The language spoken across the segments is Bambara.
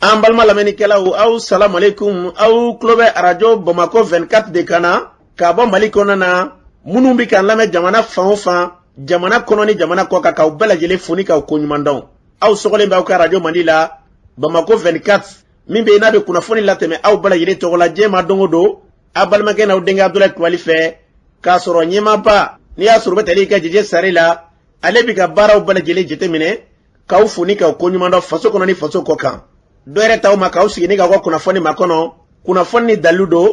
An balma lamɛnnikɛlaw aw salam aleikum aw tulo bɛ arajo Bamako 24 de kana ka bɔ Mali kɔnɔ na minnu bi kan lamɛn jamana fan o fan jamana kɔnɔ ni jamana kɔ kan k'aw bɛɛ lajɛlen foni k'aw koɲuman dɔn aw sɔgɔlen b'aw ka arajo Mali la Bamako 24 min bɛ n'a bɛ kunnafoni latɛmɛ aw bɛɛ lajɛlen tɔgɔ la diɲɛ ma don o don a balimakɛ n'aw denkɛ Abdulaye Kulibali fɛ k'a sɔrɔ ɲɛmaaba n'i y'a sɔrɔ bɛ tali kɛ Jɛjɛ Sare la ale bi ka baaraw bɛɛ lajɛlen jateminɛ k'aw foni k'aw koɲuman dɔn faso kɔnɔ ni faso kɔ kan dɔɛrɛ taw ma k'aw sigi ni k'aw ka kunnafoni ma kɔnɔ kunnafoni ni dalilu don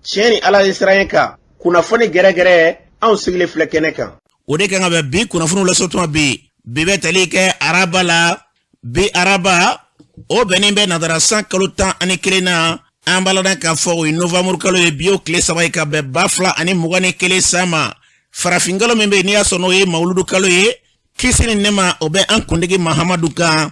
tiɲɛ ni Ala ye siran ye kan kunnafoni gɛrɛgɛrɛ anw sigilen filɛ kɛnɛ kan o de kan ka bɛ bi kunnafoniw lasɔtuma bi bɛ tali kɛ araba la bi araba o bɛnnen bɛ nadara san kalo 11 na an balada k'a fɔ o ye novembre kalo ye bi o tile 3 ye ka bɛn 2021 san ma farafin kalo min bɛ n'i y'a sɔrɔ n'o ye mawuludu kalo ye kisi ni nɛma o bɛ an kuntigi Mahamadu kan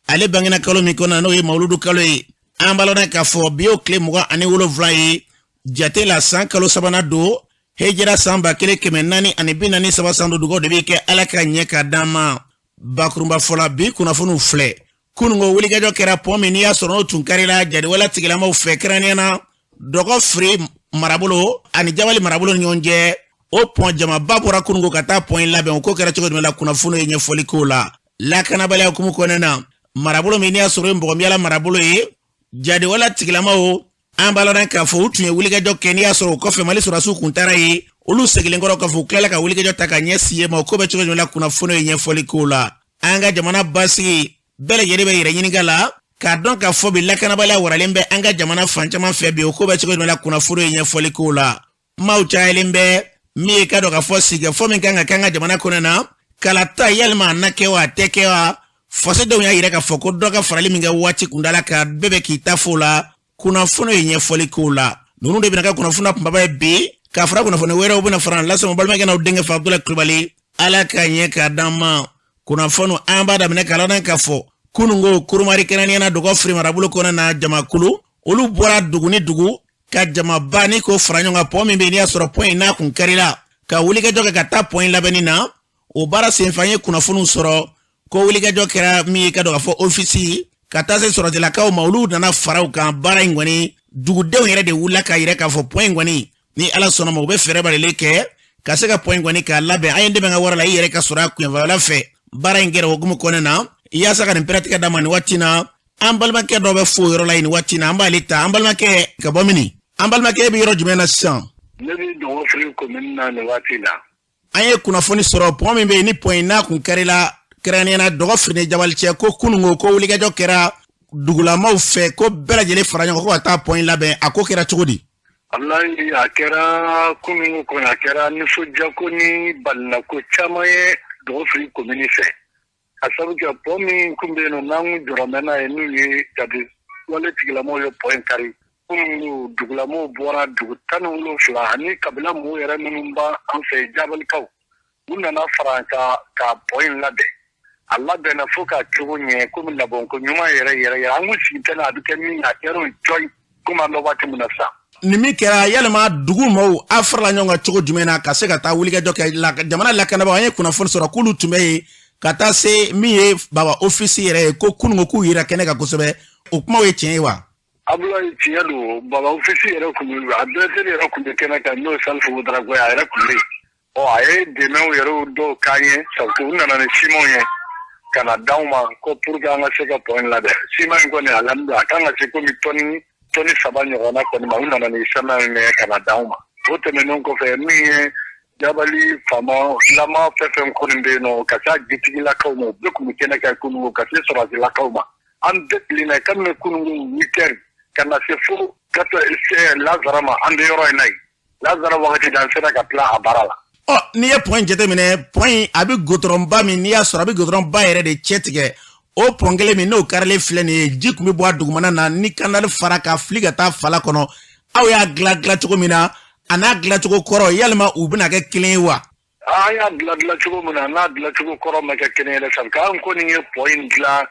ale bangena kalo min kɔnɔ n'o ye mawuludu kalo ye an balada k'a fɔ bi o tile 27 ye jate la san kalo 3 don hejira san 1443 san dugaw de bɛ kɛ Ala ka ɲɛ ka d'an ma bakurunba fɔla bi kunnafoniw filɛ kunungo wulikajɔ kɛra pɔn min n'i y'a sɔrɔ n'o tun karila jadiwala tigilamaw fɛ kɛrɛnniyana dɔgɔ firi marabolo ani jawali marabolo ni ɲɔgɔn cɛ o pɔn jamaba bɔra kunungo ka taa pɔn in labɛn o ko kɛra cogo jumɛn la kunnafoni ye ɲɛfɔli k'o la lakanabaliya hukumu kɔnɔna na marabolo min n'i y'a sɔrɔ mbɔgɔmiyala marabolo ye jadiwala tigilamaw an baladan k'a fɔ u tun ye wulikajɔ kɛ n'i y'a sɔrɔ o kɔfɛ Mali sɔrɔdasiw kun taara ye olu segilen kɔrɔ k'a fɔ u tilala ka wulikajɔ ta ka ɲɛ si ye ma o ko bɛ cogo jumɛn la kunnafoni ye ɲɛfɔli k'o la an ka jamana basigi bɛɛ lajɛlen bɛ yɛrɛ ɲininka la k'a dɔn k'a fɔ bi lakanabaliya waralen bɛ an ka jamana fan caman fɛ bi o ko bɛ cogo jumɛn la kunnafoni ye ɲɛfɔli k'o la maaw cayalen bɛ min ye ka dɔn k'a fɔ sigikafɔ min kan ka kɛ an ka jamana kɔnɔ na kalata yalima a na kɛ wa a tɛ kɛ wa fasodenw y'a yɛrɛ k'a fɔ ko dɔ ka farali min kɛ waati kundala ka bɛɛ bɛ k'i ta fɔ la kunnafoni ye ɲɛfɔli k'o la ninnu de bɛna kɛ kunnafoni kunbaba ye bi k'a fara kunnafoni wɛrɛw bɛna fara lasɔn balimakɛ n'aw denkɛ fa Abdulaye Kulibali Ala ka ɲɛ ka d'an ma kunnafoni an b'a daminɛ k'a ladɔn k'a fɔ kunungo kurumari kɛrɛnniyana dɔgɔ firi marabolo kɔnɔ na jamakulu olu bɔra dugu ni dugu ka jamaba ni ko fara ɲɔgɔn kan pɔn min bɛ n'i y'a sɔrɔ pɔn in n'a kun karila ka wulikajɔ kɛ ka taa pɔn in labɛnni na o baara senfɛ an ye kunnafoniw sɔrɔ ko wulikajɔ kɛra min ye ka dɔn k'a fɔ ofisi ka taa se sɔrɔtilakaw ma olu nana faraw kan baara in kɔni dugudenw yɛrɛ de wulila k'a yɛrɛ k'a fɔ pɔn in kɔni ni Ala sɔnna ma u bɛ fɛɛrɛ balile kɛ ka se ka pɔn in kɔni k'a labɛn an ye dɛmɛ ka wara la i yɛrɛ ka sɔrɔ a kunyanfayala fɛ baara in kɛra hukumu kɔnɔna na yaasa ka nin pɛrɛtigɛ d'a ma nin waati na an balimakɛ dɔ bɛ fo yɔrɔ la nin waati na an b'ale ta an balimakɛ ka bɔ mini an balimakɛ bɛ yɔrɔ jumɛn na sisan ne bɛ dɔgɔ firi commune na nin waati la an ye kunnafoni sɔrɔ pɔn min bɛ yen ni pɔn in n'a kun karila kɛrɛnniyana dɔgɔ firi jabali cɛ ko kunungo ko wulikajɔ kɛra dugulamaw fɛ ko bɛɛ lajɛlen fara ɲɔgɔn ko ka taa pɔn in labɛn a ko kɛra cogo di Alayi a kɛra kunungo kɔnɔ a kɛra nisɔndiyako ni balinako caman ye dɔgɔ firi commune fɛ a sabu kɛ pɔn min kun bɛ yen nɔ n'an jɔrɔ mɛn n'a ye n'u ye jadiwale tigilamaw ye pɔn in kari kunungo dugulamaw bɔra dugu 17 ani kabila mɔgɔw yɛrɛ minnu b'an fɛ jabalikaw u nana fara ka pɔn in labɛn a labɛnna fo ka cogo ɲɛ komi labɔnko ɲuman yɛrɛ an kun sigi tɛ a bɛ kɛ min a kɛra o jɔn komi an bɛ waati min na sa nin min kɛra yalima dugu maaw a farala ɲɔgɔn kan cogo jumɛn na ka se ka taa wulikajɔ kɛ jamana lakanabagaw an ye kunnafoni sɔrɔ k'olu tun bɛ yen ka taa se min ye baba ofisi yɛrɛ ye ko kunungo k'u yira kɛnɛ kan kosɛbɛ o kumaw ye tiɲɛ ye wa Abdoulaye tiɲɛ don baba ofisi yɛrɛ kun bɛ a adresseur yɛrɛ kun bɛ kɛnɛ kan n'o Salifu Ouedraogo a yɛrɛ kun bɛ yen a ye dɛmɛw yɛrɛ dɔw k'an ye sabu u nana ni simanw ye ka na d'anw ma ko pour que an ka se ka pɔn in labɛn siman in kɔni alhamdulilah a kan ka se komi tɔni 3 ɲɔgɔnna kɔni ma u nana ni siman in mɛn ka na d'anw ma o tɛmɛnen kɔfɛ min ye jabali faama lama fɛn fɛn kɔni bɛ yen nɔ ka se a jitigilakaw ma u bɛɛ kun bɛ kɛnɛ kan kunungo ka se sɔrɔdasiw ma an bɛɛ tilenna kabini kunungo 8 heures ka na se fo Lazara ma an bɛ yɔrɔ in na yen Lazara wagati da an sera ka tila a baara la n'i ye pɔn jateminɛ pɔn in a bɛ goudron min n'i y'a sɔrɔ a bɛ goudron yɛrɛ de cɛ tigɛ o pɔn kelen min n'o karilen filɛ nin ye ji kun bɛ bɔ a dugumana na ni kanali fara ka fili ka taa fala kɔnɔ aw y'a dilan cogo min na a n'a dilan cogo kɔrɔ yalima u bɛna kɛ kelen ye wa an y'a dilan cogo min na n'a dilan cogo kɔrɔ ma kɛ kelen ye dɛ sabu k'an kɔni ye pɔn in dilan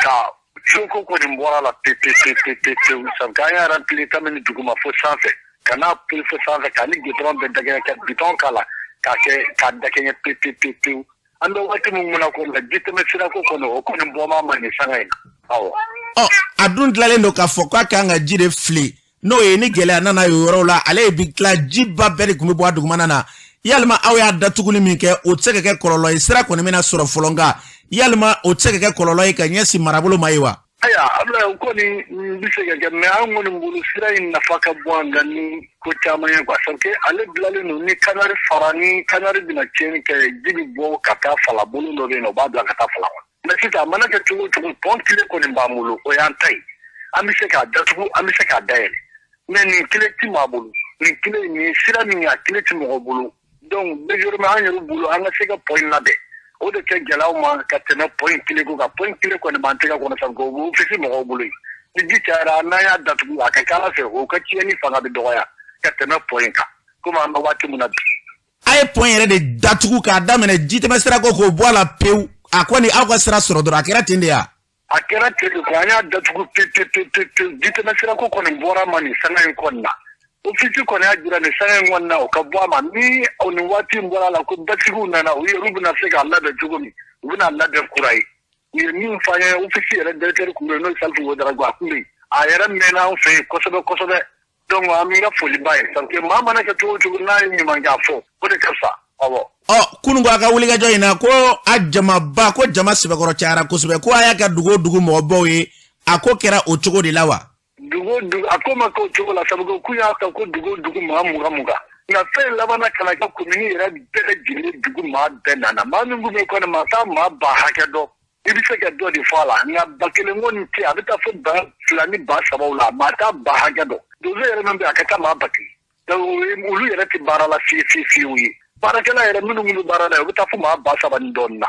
ka coko kɔni bɔra la pewu sabu k'an y'a rempli kabini duguma fo sanfɛ ka n'a pili fo sanfɛ k'a ni goudron bɛɛ dakɛɲɛ ka bitɔn k'a la k'a dakɛɲɛ pewu an bɛ waati min na ko la ji tɛmɛ sira ko kɔnɔ o kɔni bɔma ma nin sanga in awɔ a dun dilalen don k'a fɔ k'a kan ka ji de fili n'o ye ni gɛlɛya nana o yɔrɔ la ale bi tila jiba bɛɛ de kun bɛ bɔ a dugumana na yalima aw y'a datuguli min kɛ o tɛ se ka kɛ kɔlɔlɔ ye sira kɔni bɛna sɔrɔ fɔlɔ nka yalima o tɛ se ka kɛ kɔlɔlɔ ye ka ɲɛsin marabolo ma ye wa. Aya Abdoulaye ko ni bɛ se ka kɛ mais an kɔni bolo sira in nafa ka bon an kan ni ko caman ye quoi parce que ale bilalen don ni kanari fara ni kanari bɛna tiɲɛni kɛ ji bɛ bɔ ka taa fala bolo dɔ bɛ yen nɔ o b'a bila ka taa fala kɔnɔ mais sisan a mana kɛ cogo o cogo pont kelen kɔni b'an bolo o y'an ta ye an bɛ se k'a datugu an bɛ se k'a dayɛlɛ mais nin kelen ti maa bolo nin kelen nin sira min a kelen ti mɔgɔ bolo donc désormais an yɛrɛ bolo an ka se ka point labɛn o de kɛ gɛlɛyaw ma ka tɛmɛ point kelen ko kan point kelen kɔni b'an tɛgɛ kɔnɔ sisan o b'o fisi mɔgɔw bolo yen ni ji cayara n'an y'a datugu a ka kɛ ala fɛ o ka tiɲɛni fanga bɛ dɔgɔya ka tɛmɛ point kan komi an bɛ waati min na bi. a ye point yɛrɛ de datugu k'a daminɛ jitɛmɛ sira ko k'o bɔ a la pewu a kɔni aw ka sira sɔrɔ dɔrɔn a kɛra ten de ya. a kɛra ten de ko an y'a datugu pewu jitɛmɛ sira ko kɔni bɔra ma nin sanga in kɔni na ofisi kɔni y'a jira nin sanga in kɔni na o ka bɔ a ma ni nin waati in bɔra a la ko basigiw nana u yɛrɛ bɛna se k'a labɛn cogo min u bɛna labɛn kura ye u ye min fɔ an ye ofisi yɛrɛ directeur kun bɛ yen n'o ye Salifu Wodarago a kun bɛ yen a yɛrɛ mɛnna an fɛ yen kosɛbɛ kosɛbɛ donc an bɛ ka foli ba ye parce que maa mana kɛ cogo o cogo n'a ye ɲuman kɛ a fɔ o de ka fisa awɔ. Kununko a ka wulikajɔ in na ko a jamaba ko jama sɛbɛkɔrɔ cayara kosɛbɛ ko a y'a kɛ dugu o dugu mɔgɔbaw ye a ko kɛra o cogo de la wa. Dugu a ko ma kɛ o cogo la sabu k'u y'a ta ko dugu o dugu maa mugan nka fɛn labanna ka na kɛ komini yɛrɛ bɛɛ lajɛlen dugu maa bɛɛ nana maa min kun bɛ kɔni maa taa maa ba hakɛ dɔ i bɛ se ka dɔ de fɔ a la nka ba kelen ko nin tɛ a bɛ taa fo ba fila ni ba sabaw la maa taa ba hakɛ dɔ donso yɛrɛ min bɛ a ka taa maa ba kelen donc olu yɛrɛ tɛ baara la fiyewu ye baarakɛla yɛrɛ minnu bɛ baara la u bɛ taa fo maa ba saba ni dɔɔnin na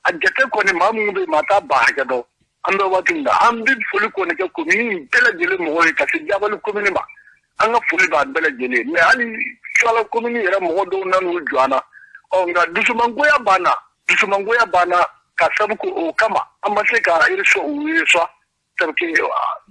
a jate kɔni maa minnu bɛ maa taa ba hakɛ dɔ an bɛ waati min na an bɛ foli kɔni kɛ komini bɛɛ lajɛlen mɔgɔw ye ka se Jabali komini ma an ka foli b'a bɛɛ lajɛlen mais hali Suala komini yɛrɛ mɔgɔ dɔw nan'u jɔ an na nka dusumangoya banna ka sabu ko o kama an ma se ka élection u reçoit parce que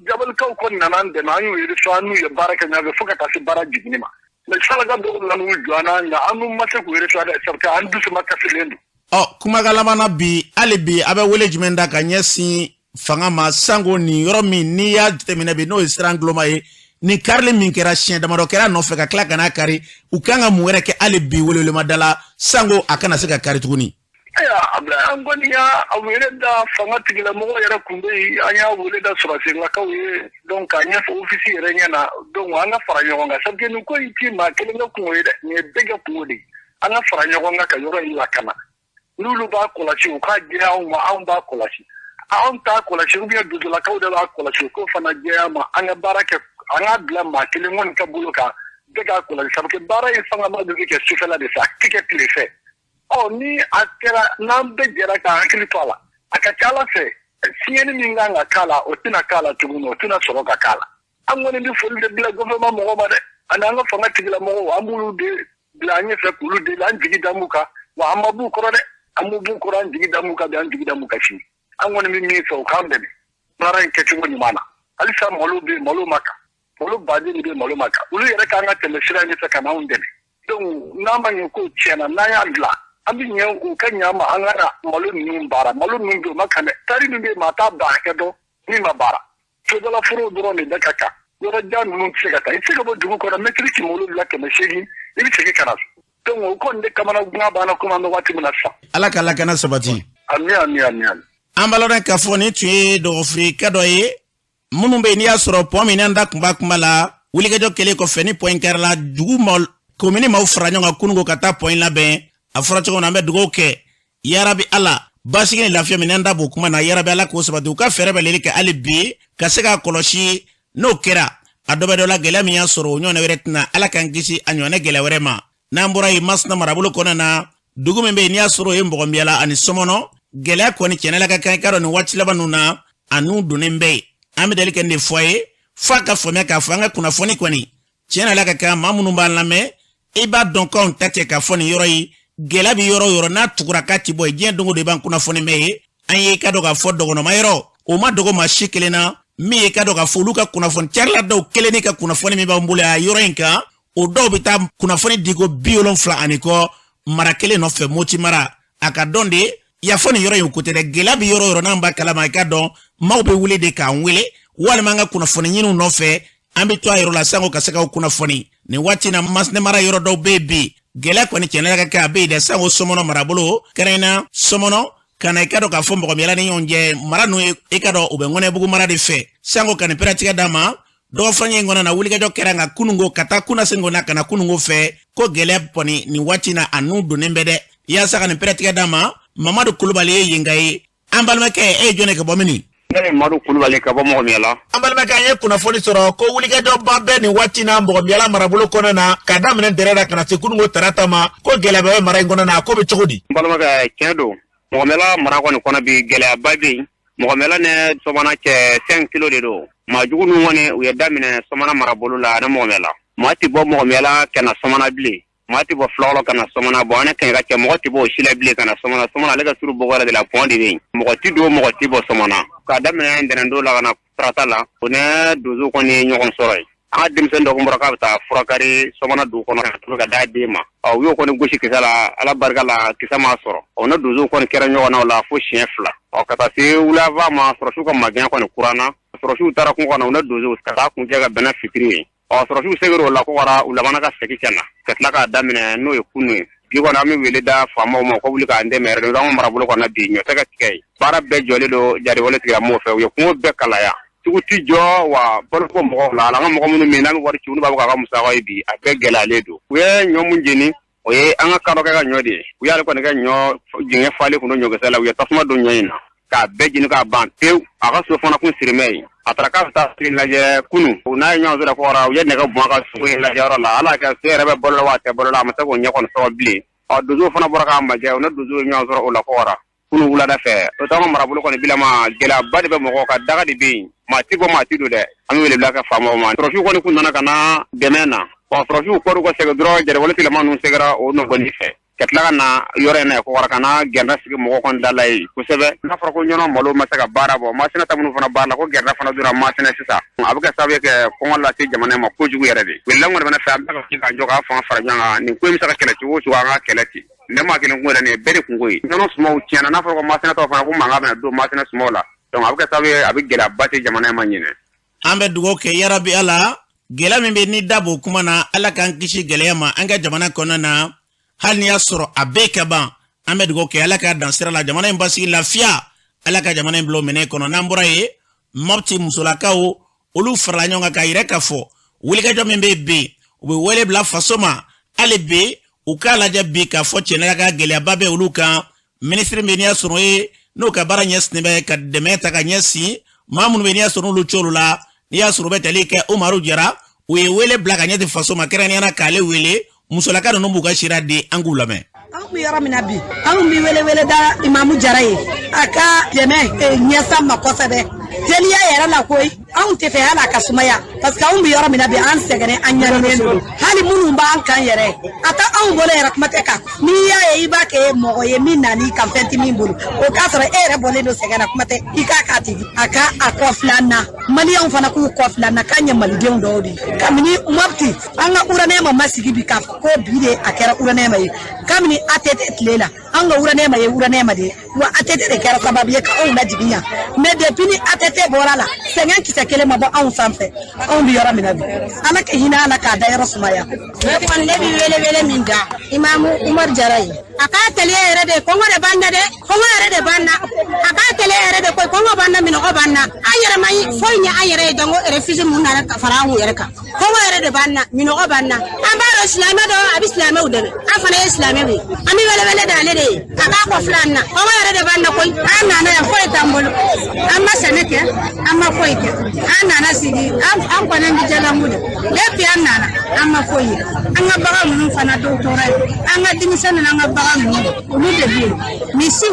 Jabalikaw kɔni nana an dɛmɛ an y'u reçoit an n'u ye baara kɛ ɲɔgɔn fɛ fo ka taa se baara jiginni ma mais Salaka dɔw nan'u jɔ an na nka an n'u ma se k'u reçoit dɛ parce que an dusu ma kasilen don. Kumakan labanna bi hali bi a bɛ wele jumɛn da ka ɲɛsin fanga ma sango nin yɔrɔ min n'i y'a jateminɛ bi n'o ye siran guloma ye ni karili min kɛra siɲɛ damadɔ kɛra nɔfɛ ka tila ka n'a kari u kan ka mun wɛrɛ kɛ hali bi welewelemada la sango a kana se ka kari tuguni. Abdoulaye an kɔni y'a wele da fanga tigilamɔgɔ yɛrɛ kun bɛ yen an y'a wele da sɔrɔsilakaw ye donc k'a ɲɛfɔ ofisi yɛrɛ ɲɛna donc an ka fara ɲɔgɔn kan sabu nin ko in ti maa kelen ka kungo ye dɛ nin ye bɛɛ ka kungo de ye an ka fara ɲɔgɔn kan ka yɔrɔ in lakana n'olu b'a kɔlɔsi u k'a jɛ anw ma anw b'a kɔlɔsi anw t'a kɔlɔsi ou bien dudulakaw de b'a kɔlɔsi k'o fana jɛ an ma an ka baara kɛ an k'a bila maa kelen kɔni ka bolo kan bɛɛ k'a kɔlɔsi sabu baara in fanga ma deli kɛ sufɛla de fɛ a tɛ kɛ tile fɛ ni a kɛra n'an bɛɛ jɛra k'an hakili to a la a ka ca ala fɛ fiɲɛni min kan ka k'a la o tɛna k'a la tuguni o tɛna sɔrɔ ka k'a la an kɔni bɛ foli de bila gouvernement mɔgɔw ma dɛ ani an ka fanga tigilamɔgɔw an b'olu de bila an ɲɛfɛ k'olu deli an jigi da m'u kan wa an ma b'u kɔrɔ dɛ an m'u b'u kɔrɔ an jigi da m'u kan bi an jigi da m'u kan sini an kɔni bɛ min fɛ u k'an dɛmɛ baara in kɛcogo ɲuman na halisa malo bɛ yen malo ma kan malo baden de bɛ yen malo ma kan olu yɛrɛ k'an ka tɛmɛ sira in fɛ ka n'anw dɛmɛ donc n'an ma ɲɛ k'o tiɲɛna n'an y'a dilan an bɛ ɲɛ u ka ɲɛ ma an ka na malo ninnu baara malo ninnu bɛ o ma kan dɛ tari min bɛ yen maa t'a ba hakɛ dɔn min ma baara sojɔlaforow dɔrɔn de bɛ ka kan yɔrɔ jan ninnu tɛ se ka taa i tɛ se ka bɔ dugu kɔnɔ mɛtiri kɛmɛ wolonwula kɛmɛ seegin i bɛ segin ka na donc o kɔni de kamana gan banna komi an bɛ waati min na sisan. Ala ka lakana sabati. Ami. An balɔrɔ k'a fɔ nin tun ye dɔgɔfirika dɔ ye minnu bɛ yen n'i y'a sɔrɔ pɔn min n'an da kuma la wulikajɔ kɛlen kɔfɛ ni pɔn kɛra la dugu ma komini maaw fara ɲɔgɔn kan kununko ka taa pɔn labɛn a fɔra cogo min na an bɛ dugawu kɛ yarabi ala basigi ni lafiya min n'an da b'o kuma na yarabi ala k'o sabati u ka fɛɛrɛ bɛ leli kɛ hali bi ka se k'a kɔlɔsi n'o kɛra a dɔ bɛ dɔ la gɛlɛya min y'a sɔrɔ o ɲɔgɔnna wɛrɛ tɛna ala k'an kisi a ɲɔgɔnna gɛlɛya wɛrɛ ma n'an bɔra yen Masina marabolo kɔnɔ na dugu min bɛ yen n'i y'a sɔrɔ o ye Mbɔgɔnbiyala ani Sɔmɔnɔ gɛlɛya kɔni tiɲɛna la ka kan i ka dɔn nin waati laban ninnu na a n'u donnen bɛ yen an bɛ deli kɛ nin de fɔ a ye f'a ka faamuya k'a fɔ an ka kunnafoni kɔni tiɲɛna la ka kan maa minnu b'an lamɛn i b'a dɔn k'anw ta tɛ k'a fɔ nin yɔrɔ yi gɛlɛya bɛ yɔrɔ o yɔrɔ n'a tugura k'a ti bɔ yen diɲɛ don o don i b'an kunnafoni mɛn ye an ye i ka dɔn k'a fɔ dɔgɔnɔma yɔrɔ o ma dogo maa si kelen na min ye i ka dɔn k'a fɔ olu ka kunnafoni carila dɔw kelen ni ka kunnafoni min b'an bolo a yɔrɔ in kan o dɔw bɛ taa kunnafoni di ko 70 ani kɔ mara kelen nɔfɛ Moti mara a ka dɔn de ya fo ni yoro yin kote de gela bi yoro nan ba kala ma ka don maw be wule de ka wele wala manga kuna foni nyinu no fe ambi to ayro la sango ka saka kuna foni ni wati na masne mara yoro do baby gela ko ni chenela ka be de sango somono marabolo karena somono kana ikado ka fombo ko miala ni yonje mara no ikado ubengone bugu mara de fe sango kan peratika dama do fanye ngona na wulika jo keranga kunungo kata kuna sengo na kana kunungo fe ko gele poni ni wati na anu do nembede ya saka ni peratika dama Mamadou Koulibaly yingai ambalmake e jone ke bomini Mamadou Koulibaly ka bo mo miala ambalmake ye kuna foni soro ko wulika jo babbe ni wati na mbo miala marabulo kona na kadam ne derera kana se kunungo taratama ko gele be mara ngona na ko be chogodi ambalmake kedo mo miala mara ko ni kona bi gele babi mo miala ne somana ke 5 kilo de do ma jugunu woni u yadamine somana marabulo la na mo miala mati bo mo miala kana somana bli mati bo flolo kana somana bo ane kan ga mo ti bo shila bile kana somana lega suru bo wala de la point de ni mo ti bo somana ka damene ndenen do la kana tratala one dozo ko ni nyon soroy a dim sen do ko mbraka ta furakari somana du ko na to ga dadi ma o yo ko ni goshi kisala ala barga la kisama soro ona dozo ko ni kera nyon na la fo chien fla o kata se ula va ma soro su ko magyan ko ni kurana soro su tara ko na ona dozo ka ta ku jaga bena fitri o soro su segero la ko wara ulabana ka seki kana ketla ka damene no e kunu bi ko na mi wele da fama mo ko wuli ka ande mere do ngam marabulo ko na bi nyo taga tikay bara be jole do jari wala tiga mo fe yo ko be kala ya tuguti jo wa bol ko mo la ngam mo mun mi na mi wari ci unu ba ka musa ko bi a be gela ledo we nyo mun jeni o ye anga karo ka nyode u ya ko ne ga nyo jinge fale ko no nyo ga sala we tasma do nyoina ka be jini ka ban tew aga so fona kun sirmei atraka ta la je kunu una nyo zo da ko ra ye ne ga bon ka so la jaro la ala ka sere be bol wa te bol la ma ta ko nyakon so bli o dozo fona boraka ma je ona dozo nyo zo la ko ra kunu wula da fe to ta ma rabulo ko ne bila ma gela bade be mo ko ka daga di bi ma ti do de ami wele blaka fama ma trofi ko ne kun na kana demena o trofi ko ko se dro jere wala ti la manu se gara o no boni fe ketla na yore na ko wara kana gerna sigi mo ko dalay ku sebe na fara ko nyono malo ma saka bara bo ma sina tamunu fana bara ko gerna fana dura ma sina sisa abuka sabe ke ko ngala ti jamane ma ko jugu yere de wella ngol bana fa ba ka joka fa fara nyanga ni ko mi saka kele ti wo suwa nga kele ti ne ma kele ngol ne bere ku ngoy nyono sumo tiana na fara ko ma sina to fana ko manga na do ma sina sumo la donc abuka sabe abi gela bati jamane ma nyine ambe dugo ke yarabi ala gela mbe ni dabo kuma na ala kan kishi gele ma anga jamana kona na hal ni yasoro abeka ba amed go ke alaka dansira la jamana embasi lafia alaka jamana emblo mene kono nambura ye mopti musolakao olu farla nyonga ka ireka fo wulika jo membe be we wele bla fasoma ale be ukala jabi ka fo chenela ka gele ababe uluka ministre menia soro e no ka bara nyes nebe ka demeta ka nyesi mamun menia soro lu cholula ya soro betelike umaru jara we wele bla ka nyeti fasoma kerani ana kale wele musolaka no mbuga shira de angulame an yara mina bi an bi wele da imamu jaraye aka jeme nyesa makosebe teliya yara la koy an te fe hala kasumaya parce que an bi yara mina bi an segene an yara melo hali munu ba an kan yere ata an bole yara kuma te ka ni ya e ba ke mo ye minani kan fenti min bulu o ka soro ere bole no segena kuma te ikaka ti aka akoflana mali an fana ku koflana kanya mali de ndodi kamini mabti an ga urane ma masigi bi ka ko bide akera urane mai kamini atete tlela an ga urane mai urane ma de wa atete de kera sababu ye ka on la jibinya me depuis ni atete borala sengen ki sekele ma ba on sanfe on bi yara minabi ana ke hina ala ka da yara sumaya man lebi wele minda imamu umar jaray aka tele ere de kongo de banda de kongo ere de banda aka tele ere de ko kongo banda min ko banda ayere mai foynya ayere dango ere fizi mun na ka farahu ere ka kongo ere de banda min ko banda ambaro islama do abi islama udebe afana islama bi ami wele dale de aka ko flanna kongo ere de banda ko anna na foy tambolo amma saneke amma foy ke anna na sigi am ko nan jala mude lepi anna na amma foy anga baga mun fana do tore anga dimisana anga baga mun ulu de bi misiu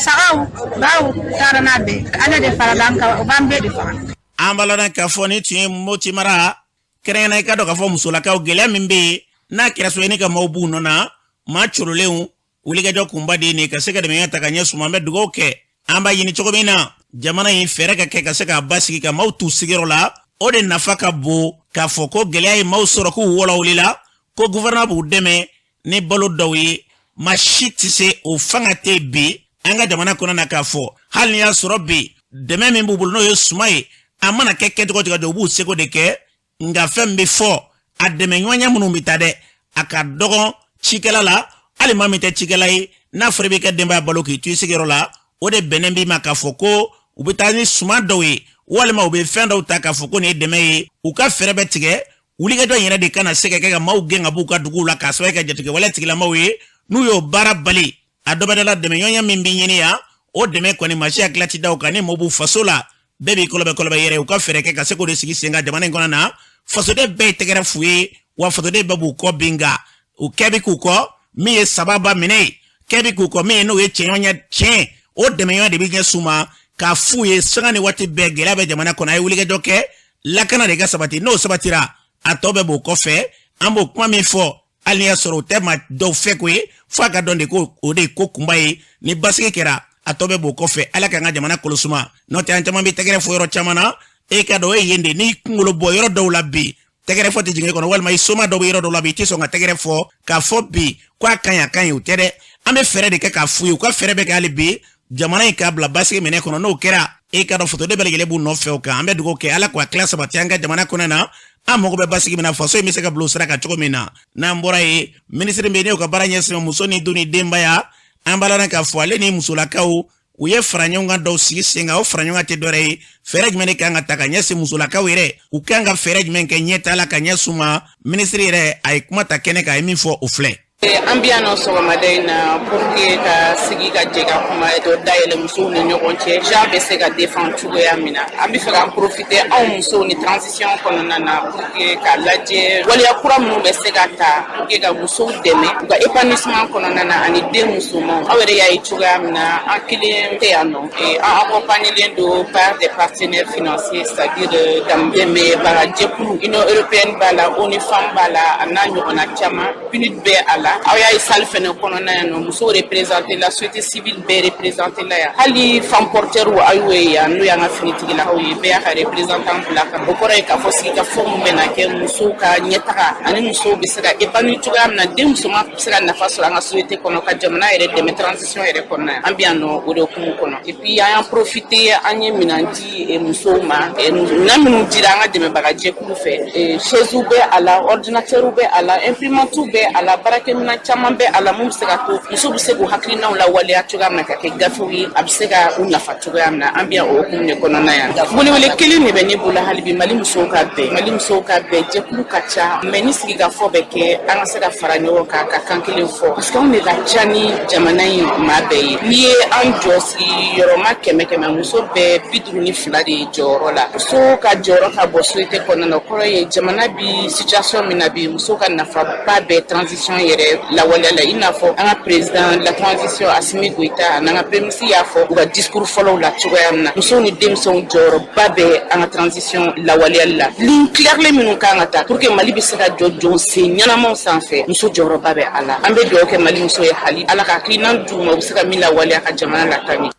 sarau bawo tarana be ala de faralanka obambe de fara ambalana ka foni tie moti mara krena ka do ka fo musolaka o gele mimbe na kira so ni ka maubu no na ma churuleu uliga jo kumba de ni ka seka de me ta ka nyesu mambe dugo ke amba yini choko bina jamana yin fere ka ke ka seka basiki ka mautu sigiro la o de nafaka bo ka fo ko gele ay mausoro ku wola ulila ko gouverneur bu deme ni bolo dawi ma shiti se o fangate bi anga jamana kɔnɔ na k'a fɔ hali ni y'a sɔrɔ bi dɛmɛ min b'u bolo n'o ye suma ye a mana kɛ kɛcogo cogo u b'u seko de kɛ nga fɛn bɛ fɔ a dɛmɛ ɲɔgɔnya minnu bɛ taa dɛ a ka dɔgɔn cikɛla la hali maa min tɛ cikɛla ye n'a fɔra i bɛ kɛ denbaya balo k'i to i sigiyɔrɔ la o de bɛnnen b'i ma k'a fɔ ko u bɛ taa ni suma dɔw ye walima u bɛ fɛn dɔw ta k'a fɔ ko nin ye dɛmɛ ye u ka fɛɛrɛ bɛ tigɛ wulikajɔ yɛrɛ de kana se ka kɛ ka maaw gɛn ka b'u ka duguw la k'a sababu kɛ jatigɛwale tigilamaw ye n'u y'o baara bali a dɔ bɛ da la dɛmɛ ɲɔgɔnya min bɛ ɲini yan o dɛmɛ kɔni maa si hakili ti da o kan ni mɔɔw b'u faso la bɛɛ b'i kɔlɔbɛ yɛrɛ u ka fɛɛrɛ kɛ ka se k'o de sigi sen kan jamana in kɔnɔ na fasoden bɛɛ ye tɛgɛrɛ fu ye wa fasoden bɛɛ b'u kɔ bin nka u kɛ bɛ k'u kɔ min ye sababa minɛ ye kɛ bɛ k'u kɔ min ye n'o ye tiɲɛ o dɛmɛ ɲɔgɔnya de bɛ ɲɛ s'u ma k'a f'u ye sanga ni waati bɛɛ gɛlɛya bɛ jamana kɔnɔ a ye wulikajɔ kɛ lakana de ka sabati n'o sabatira a tɔ bɛɛ b'o kɔfɛ an b'o kuma min fɔ hali ni y'a sɔrɔ o tɛ maa dɔw fɛ ko ye f'a ka dɔn de ko o de ye ko kunba ye ni basigi kɛra a tɔ bɛɛ b'o kɔfɛ ala k'an ka jamana kɔlɔsuma n'o tɛ an caman bɛ tɛgɛrɛ fɔ yɔrɔ caman na e ka dɔn o ye yen de n'i kunkolo bɔ yɔrɔ dɔw la bi tɛgɛrɛ fɔ tɛ jigin e kɔnɔ walima i soma dɔw bɛ yɔrɔ dɔw la bi i tɛ sɔn ka tɛgɛrɛ fɔ k'a fɔ bi ko a ka ɲi o tɛ dɛ an bɛ fɛɛrɛ de kɛ k'a f'u ye u ka fɛɛrɛ bɛ kɛ hali bi jamana in k'a bila basigi minɛ kɔnɔ n'o kɛra e ka dɔn fasoden bɛɛ lajɛlen b'u nɔfɛ o kan an bɛ dugawu kɛ ala k'a tila sabati an ka jamana kɔnɔ na an mago bɛ basigi min na faso in bɛ se ka bila o sira kan cogo min na n'an bɔra ye minisiri bɛ ne ka baara ɲɛsin muso ni du ni denbaya an b'a la k'a fɔ ale ni musolakaw u ye fara ɲɔgɔn kan dɔw sigi sen kan o fara ɲɔgɔn tɛ dɔwɛrɛ ye fɛɛrɛ jumɛn de kan ka ta ka ɲɛsin musolakaw yɛrɛ u kan ka fɛɛrɛ jumɛn kɛ ɲɛta la ka ɲɛ suma minisiri yɛrɛ a ye kuma ta kɛnɛ kan a ye min fɔ o filɛ an bɛ yan nɔ sɔgɔmada in na pour que ka sigi ka jɛ ka kuma dɔ dayɛlɛ musow ni ɲɔgɔn cɛ genre bɛ se ka défendre cogoya min na an bɛ fɛ ka profiter anw musow ni transition kɔnɔna na pour que ka lajɛ waleya kura minnu bɛ se ka ta pour que ka musow dɛmɛ u ka épanouissement kɔnɔna na ani den musomanw aw yɛrɛ y'a ye cogoya min na an kelen tɛ yan nɔ an accompagnelen don par des partenaires financiers c'est-à-dire dɛmɛbaga jɛkulu Union européenne b'a la ONU Femmes b'a la a n'a ɲɔgɔnna caman PNUD bɛ a la aw y'a ye salle fɛnɛ kɔnɔna yan nɔ musow représenter la société civile bɛɛ représenter la yan hali femme porteur aw y'o ye yan n'o y'an ka finitigilakaw ye bɛɛ y'a ka représentant bila kan o kɔrɔ ye k'a fɔ sigikafɔ min bɛ na kɛ musow ka ɲɛtaga ani musow bɛ se ka épanouir cogoya min na den musoman bɛ se ka nafa sɔrɔ an ka société kɔnɔ ka jamana yɛrɛ dɛmɛ transition yɛrɛ kɔnɔna yan an bɛ yan nɔ o de hukumu kɔnɔ et puis an y'an profiter an ye minan di musow ma minan minnu dira an ka dɛmɛbaga jɛkulu fɛ chaise bɛ a la ordinateur bɛ a la imprimante bɛ a la baarakɛ minan caman bɛ a la mun bɛ se ka to muso bɛ se k'u hakilinaw lawaleya cogoya min na ka kɛ gafew ye a bɛ se ka u nafa cogoya min na an bɛ yan o hukumu de kɔnɔna yan welewele kelen de bɛ ne bolo hali bi mali musow ka bɛn jɛkulu ka ca mɛ ni sigikafɔ bɛ kɛ an ka se ka fara ɲɔgɔn kan ka kan kelen fɔ parce que anw de ka ca ni jamana in maa bɛɛ ye n'i ye an jɔ sigiyɔrɔma 100 muso bɛɛ 52 de ye jɔyɔrɔ la muso ka jɔyɔrɔ ka bɔ société kɔnɔna na o kɔrɔ ye jamana bi situation min na bi muso ka nafaba bɛɛ transition yɛrɛ lawaleya la i n'a fɔ an ka président de la transition Assimi Goïta n'an ka premier ministre y'a fɔ u ka discours fɔlɔw la cogoya min na musow ni denmisɛnw jɔyɔrɔba bɛ an ka transition lawaleyali la ligne claire minnu kan ka ta pour que mali bɛ se ka jɔ sen ɲɛnamaw sanfɛ muso jɔyɔrɔba bɛ a la an bɛ dugawu kɛ mali muso ye hali ala ka hakilina d'u ma u bɛ se ka min lawaleya ka jamana lataaɲɛ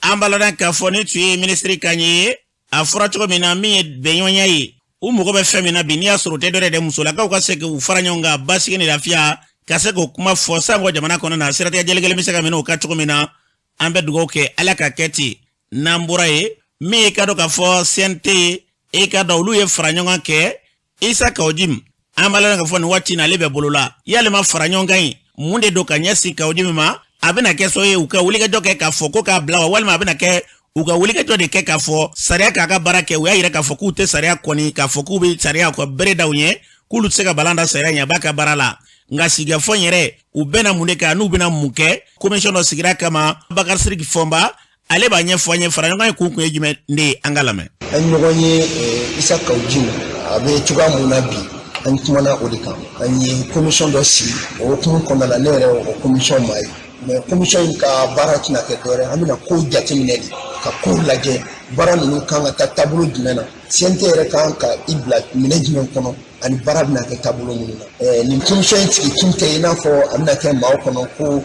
an balala k'a fɔ ni tun ye minisiri kan ye a fɔra cogo min na min ye bɛnɲɔgɔnya ye u mɔgɔ bɛ fɛn min na bi n'i y'a sɔrɔ o tɛ dɔ yɛrɛ musolakaw ka se k'u fara ɲɔgɔn kan basigi ni lafiya ka se k'o kuma fɔ sanko jamana kɔnɔ na siratigɛ jɛlen kelen bɛ se ka minɛ o ka cogo min na an bɛ dugawu kɛ ala ka kɛ ten n'an bɔra ye min ka dɔn k'a fɔ CNT e ka dɔn olu ye fara ɲɔgɔn kɛ Isa Kawujim an b'a la k'a fɔ nin waati in na ale bɛ bolo la yalima fara ɲɔgɔn kan in mun de don ka ɲɛsin Kawujim ma a bɛna kɛ so ye u ka wulikajɔ kɛ k'a fɔ ko k'a bila wa walima a bɛna kɛ u ka wulikajɔ de kɛ k'a fɔ sariya k'a ka baara kɛ u y'a yira k'a fɔ k'u tɛ sariya kɔni k'a fɔ k'u bɛ sariya ka bere da u ɲɛ k'olu tɛ se ka balan da sariya ɲɛ a b'a ka baara la nka sigikafɔ yɛrɛ u bɛna mun de kɛ n'u bɛna mun kɛ commission dɔ sigira kama Bakari Sidiki Fɔnba ale b'a ɲɛfɔ an ye fara ɲɔgɔn ye kun ye jumɛn de ye an ka lamɛn an ɲɔgɔn ye Isa Kawujim a bɛ cogoya mun na bi an kumana o de kan an ye commission dɔ sigi o hukumu kɔnɔna la ne yɛrɛ o commission ma ye mais commission in ka baara tɛna kɛ dɔwɛrɛ an bɛna kow jateminɛ de ka kow lajɛ baara ninnu kan ka taa taabolo jumɛn na CNT yɛrɛ kan ka i bila minɛ jumɛn kɔnɔ ani baara bɛna kɛ taabolo minnu na nin commission in sigi kun tɛ i n'a fɔ a bɛna kɛ maaw kɔnɔ ko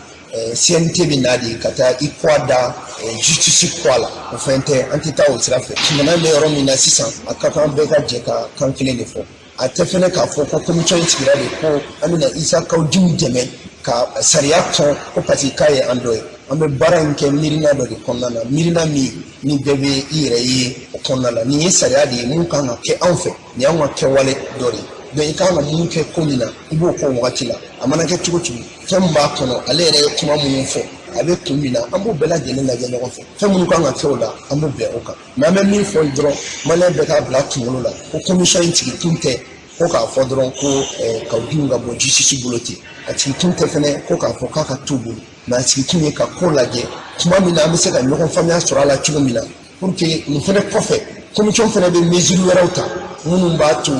CNT bɛ na de ka taa i kɔ da justice kɔ la o fɛn tɛ an tɛ taa o sira fɛ jamana bɛ yɔrɔ min na sisan a ka kan bɛɛ ka jɛ ka kan kelen de fɔ a tɛ fɛnɛ k'a fɔ ko commission in sigira de ko an bɛna Isa Kawujim dɛmɛ ka sariya tɔn ko parce que k'a ye an dɔ ye an bɛ baara in kɛ miirina dɔ de kɔnɔna na miirina min bɛɛ bɛ i yɛrɛ ye o kɔnɔna la nin ye sariya de ye mun kan ka kɛ anw fɛ nin y'anw ka kɛwale dɔ de ye donc i kan ka mun kɛ ko min na i b'o kɛ o wagati la a mana kɛ cogo cogo fɛn min b'a kɔnɔ ale yɛrɛ ye kuma minnu fɔ a bɛ kun min na an b'o bɛɛ lajɛlen lajɛ ɲɔgɔn fɛ fɛn minnu kan ka kɛ o la an bɛ bɛn o kan mais an bɛ min fɔ dɔrɔn maliyɛn bɛɛ k'a bila kunkolo la ko commission in tigi tun tɛ ko k'a fɔ dɔrɔn ko Kaoudiou ka bɔ justice bolo ten a tigi tun tɛ fɛnɛ ko k'a fɔ k'a ka t'u bolo mais a tigi tun ye ka ko lajɛ tuma min na an bɛ se ka ɲɔgɔn faamuya sɔrɔ a la cogo min na pour que nin fɛnɛ kɔfɛ commission fɛnɛ bɛ mesure wɛrɛw ta minnu b'a to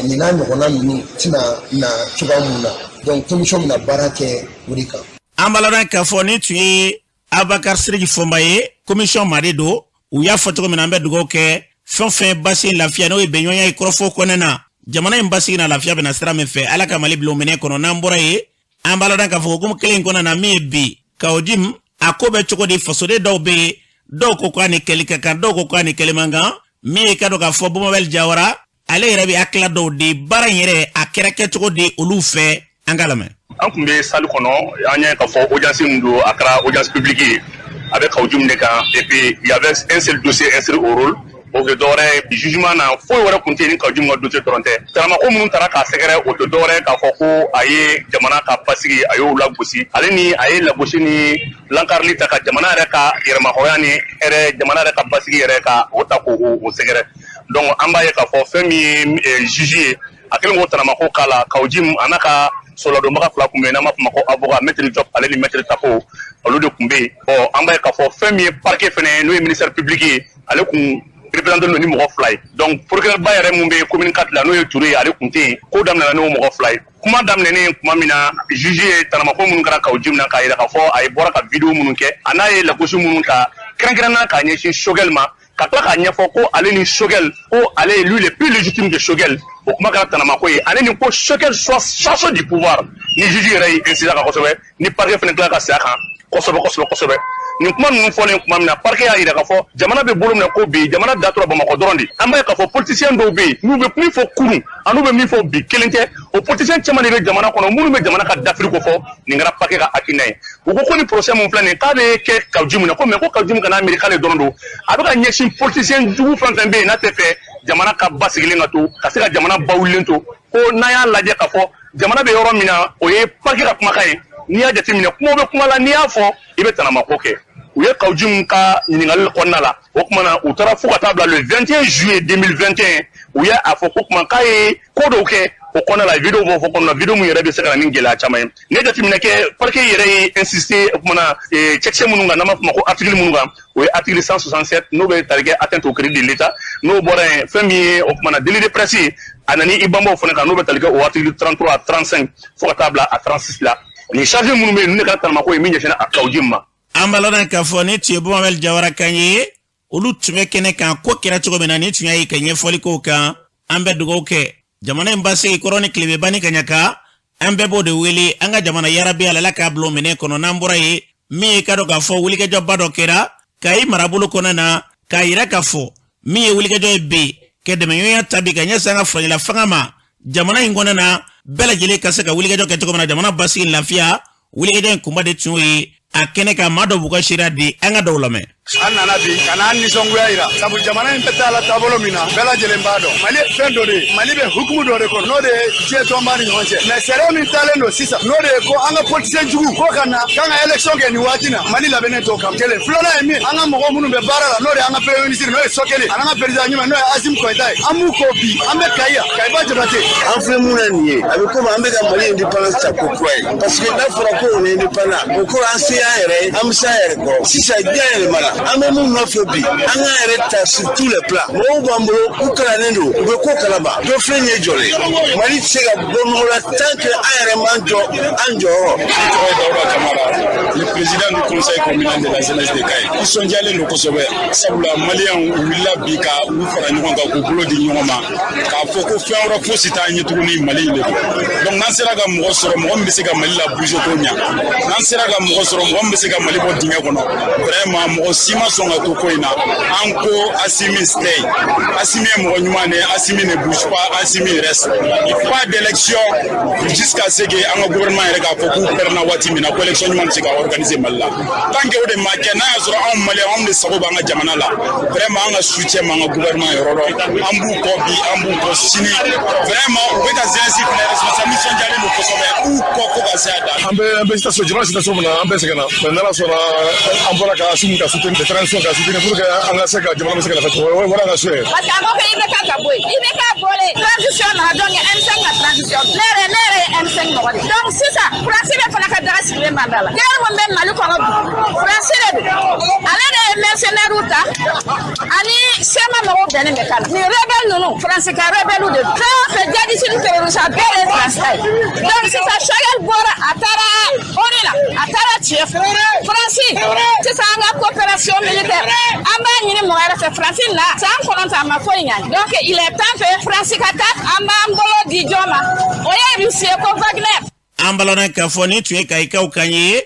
nin n'a ɲɔgɔnna ninnu tɛna na cogoya mun na donc commission bɛna baara kɛ o de kan. An balada k'a fɔ ni tun ye Abakar Sidiki Fɔnba ye commission mari don u y'a fɔ cogo min na an bɛ dugawu kɛ fɛn fɛn basi lafiya n'o ye bɛnɲɔgɔnya ye kɔrɔfɔ kɔnɔna na jamana in basigi na lafiya bɛna sira min fɛ ala ka Mali bila o minɛ kɔnɔ n'an bɔra ye an balada k'a fɔ hukumu kelen kɔnɔna na min ye bi Kaoudim a ko bɛ cogo di fasoden dɔw bɛ yen dɔw ko k'a ni kɛli ka kan dɔw ko k'a ni kɛli man kan min ye ka dɔn k'a fɔ Bumabel Jawara ale yɛrɛ bɛ hakilila dɔw de baara in yɛrɛ a kɛra kɛcogo de olu fɛ an ka lamɛn. An kun bɛ salle kɔnɔ an ye k'a fɔ audience min don a kɛra audience publique ye a bɛ Kaoudim de kan et puis il y avait un seul dossier inscrit au rôle o tɛ dɔwɛrɛ jugement na foyi wɛrɛ kun tɛ ni Kaoudim ka dossier dɔrɔn tɛ taramako minnu taara k'a sɛgɛrɛ o tɛ dɔwɛrɛ k'a fɔ ko a ye jamana ka basigi a y'o lagosi ale ni a ye lagosi ni lankarili ta ka jamana yɛrɛ ka yɛrɛmahɔrɔnya ni jamana yɛrɛ ka basigi yɛrɛ ka o ta k'o sɛgɛrɛ donc an b'a ye k'a fɔ fɛn min ye juge ye a kɛlen k'o taramako k'a la Kaoudim a n'a ka soladonbaga fila kun bɛ yen n'an b'a fɔ ma ko avocat maître Diop ale ni maître Tako olu de kun bɛ yen an b'a ye k'a fɔ fɛn min ye parquet fɛnɛ n'o ye ministère public ye ale kun représenté ni mɔgɔ fila ye donc procureur ba yɛrɛ mun bɛ commune 4 la n'o ye Touré ye ale kun tɛ yen ko daminɛna n'o mɔgɔ fila ye kuma daminɛnen kuma min na juge ye taramako minnu kɛra Kaoudim na k'a yira k'a fɔ a ye bɔra ka vidéo minnu kɛ a n'a ye lagosi minnu ta kɛrɛnkɛrɛnna k'a ɲɛsin Choguel ma ka tila k'a ɲɛfɔ ko ale ni Choguel ko ale est lui le plus légitime de Choguel o kuma kɛra tanamako ye ale ni ko Choguel soit chargé du pouvoir ni juge yɛrɛ ye insisté kan kosɛbɛ ni parquet fɛnɛ tila ka segin a kan kosɛbɛ nin kuma ninnu fɔlen kuma min na parquet y'a yira k'a fɔ jamana bɛ bolo minɛ ko bi jamana datura Bamakɔ dɔrɔn de an b'a ye k'a fɔ politicien dɔw bɛ yen n'u bɛ min fɔ kunun an'u bɛ min fɔ bi kelen tɛ o politicien caman de bɛ jamana kɔnɔ minnu bɛ jamana ka dafiri ko fɔ nin kɛra parquet ka hakilina ye u ko ni procès mun filɛ nin k'a bɛ kɛ Kaoudim na ko mais ko Kaoudim kana miiri k'ale dɔrɔn don a bɛ ka ɲɛsin politicien jugu fɛn fɛn bɛ yen n'a tɛ fɛ jamana ka basigilen ka to ka se ka jamana bawulilen to ko n'an y'a lajɛ k'a fɔ jamana bɛ yɔrɔ min na o ye parquet ka kumakan ye n'i y'a jateminɛ kuma bɛ kuma la n'i y'a fɔ i bɛ tanamako kɛ u ye Kaoudim ka ɲininkali kɔnɔna la o tuma na u taara fo ka taa bila le 21 juillet 2021 u ye a fɔ ko kuma k'a ye ko dɔw kɛ o kɔnɔna la vidéo b'o fɔ kɔnɔna la vidéo min yɛrɛ bɛ se ka na ni gɛlɛya caman ye n'i ye jateminɛ kɛ parquet yɛrɛ ye insisté o tuma na cɛkisɛ minnu kan n'an b'a fɔ ma ko article minnu kan o ye article 167 n'o bɛ tali kɛ atteinte au crédit de l'État n'o bɔra yen fɛn min ye o tuma na délit de presse ye a nana i banbaw fana kan n'o bɛ tali kɛ o article 33 à 35 fo ka taa bila a 36 la nin charge minnu bɛ yen ninnu de ka tanamako ye min ɲɛsinnen a Kaoudim ma. An balada k'a fɔ ni tun ye Bumabel Jawara kan ye olu tun bɛ kɛnɛ kan ko kɛra cogo min na ni tun y'a ye ka ɲɛfɔli k'o kan an bɛ dugawu kɛ jamana in basigi kɔrɔ ni tile bɛ ban ni ka ɲɛ kan an bɛɛ b'o de wele an ka jamana yarabi ala k'a bila o minɛ kɔnɔ n'an bɔra ye min ye ka dɔn k'a fɔ wulikɛjɔba dɔ kɛra Kayi marabolo kɔnɔna na k'a yira k'a fɔ min ye wulikɛjɔ ye bi ka dɛmɛɲɔgɔnya tabi ka ɲɛsin an ka fangala fanga ma jamana in kɔnɔna na bɛɛ lajɛlen ka se ka wulikɛjɔ kɛ cogo min na jamana basigi lafiya wulikɛjɔ in kunba de tun ye a kɛnɛ ka maa dɔ b'u ka sira di an ka dɔw lamɛn. An nana bi ka n'an nisɔngoya yira sabu jamana in bɛ taa la taabolo min na bɛɛ lajɛlen b'a dɔn Mali ye fɛn dɔ de ye Mali bɛ hukumu dɔ de kɔnɔ n'o de ye diɲɛ tɔnba ni ɲɔgɔn cɛ mais sariya min talen don sisan n'o de ye ko an ka politicien jugu ko ka na k'an ka élection kɛ nin waati na Mali labɛnnen t'o kan kelen filanan ye min an ka mɔgɔ minnu bɛ baara la n'o de ye an ka premier ministre n'o ye Sokele an ka président ɲuman n'o ye Assimi Goïta ye an b'u ko bi an bɛ Kayiba Jabate an filɛ mun na nin ye a bɛ komi an bɛ ka Mali indépendance ta ko kura ye parce que n'a fɔra ko on est indépendant o kɔrɔ an se an yɛrɛ ye an bɛ se an yɛrɛ kɔrɔ sisan diɲɛ yɛlɛmana an bɛ mun nɔfɛ bi an ka yɛrɛ ta sur tous les plans mɔgɔw b'an bolo u kalannen don u bɛ ko kalama dɔ filɛ nin ye jɔlen Mali tɛ se ka bɔ nɔgɔ la tant que an yɛrɛ m'an jɔ an jɔyɔrɔ. Le président du conseil communal de la jeunesse de Kayi nisɔndiyalen don kosɛbɛ sabula maliyɛnw u wulila bi ka u fara ɲɔgɔn kan k'u bolo di ɲɔgɔn ma k'a fɔ ko fɛn wɛrɛ fosi t'an ɲɛ tuguni Mali in de don donc n'an sera ka mɔgɔ sɔrɔ mɔgɔ min bɛ se ka Mali la bouger ko ɲɛ n'an sera ka mɔgɔ sɔrɔ mɔgɔ min bɛ se ka Mali bɔ dingɛ kɔnɔ vraiment mɔgɔ si ma sɔn ka to ko in na an ko Assimi stay Assimi ye mɔgɔ ɲuman de Assimi ne bouge pas Assimi reste il faut pas d'élection jusqu'à ce que an ka gouvernement yɛrɛ k'a fɔ k'u pɛrɛnna waati min na ko élection ɲuman tɛ se ka organiser Mali la tant que o de ma kɛ n'a y'a sɔrɔ anw Maliens anw de sago b'an ka jamana la vraiment an ka soutien m'an ka gouvernement yɔrɔ dɔ an b'u kɔ bi an b'u kɔ sini vraiment u bɛ ka jeunesse fana responsable nisɔndiyalen don kosɛbɛ u kɔ ko ka se a dan an bɛ station jamana station min na an bɛɛ sɛgɛnna mais n'ala sɔnna an bɔra ka Assimi ka soutenir transition ka soutenir pour que an ka se ka jamana bɛ se ka lafiya cogo wɛrɛ ka so ye parce que an b'a fɔ i bɛ ka bɔ yen i bɛ ka bɔlen transition na donc M5 ka transition ne yɛrɛ ye M5 mɔgɔ de donc sisan France bɛ fana ka daga sigilen b'an da la guerre min bɛ Mali kɔnɔ bi France de don ale de ye mercenaires ta ani sema mɔgɔw bɛnnen bɛ kala ni rebelle ninnu France ka rebelle de fɛn o fɛn djihadiste ni terroriste a bɛɛ de ye France ta ye donc sisan Choguel bɔra a taara ONU la a taara tiɲɛ fɔ France sisan an ka coopération militaire an b'a ɲini mɔgɔ wɛrɛ fɛ France na san 9 a ma foyi ɲɛ donc il est temps que France ka taa an b'an bolo di jɔn ma o ye Russie ko Wagner an balona k'a fɔ ni tun ye ka ikaw kan ye